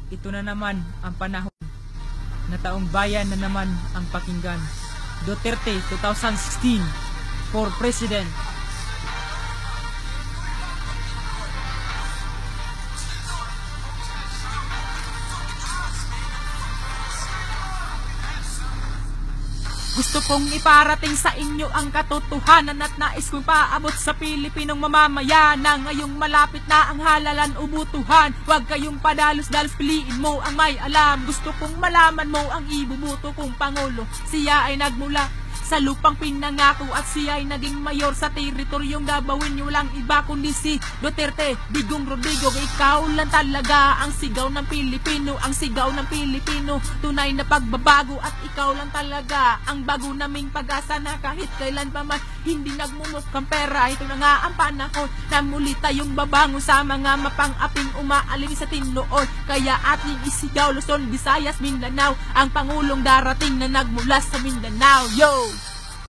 Ito na naman ang panahon na taong bayan na naman ang pakinggan. Duterte 2016 for President. Gusto kong iparating sa inyo ang katotohanan at nais kong paabot sa Pilipinong mamamayan na ngayong malapit na ang halalan ubutuhan. Huwag kayong padalos-dalos, piliin mo ang may alam. Gusto kong malaman mo ang ibubuto kong Pangulo. Siya ay nagmula sa lupang pinangako at siya ay naging mayor sa teritoryong gabawin niyo lang iba kundi si Duterte, Digong Rodrigo. Ikaw lang talaga ang sigaw ng Pilipino, ang sigaw ng Pilipino, tunay na pagbabago at ikaw lang talaga ang bago naming pag-asa na kahit kailan pa man hindi nagmumukhang pera. Ito na nga ang panahon na muli tayong babangon sa mga mapang-aping umaaling sa tinloon. Kaya ating isigaw, Luzon, Visayas, Mindanao, ang Pangulong darating na nagmula sa Mindanao. Yo!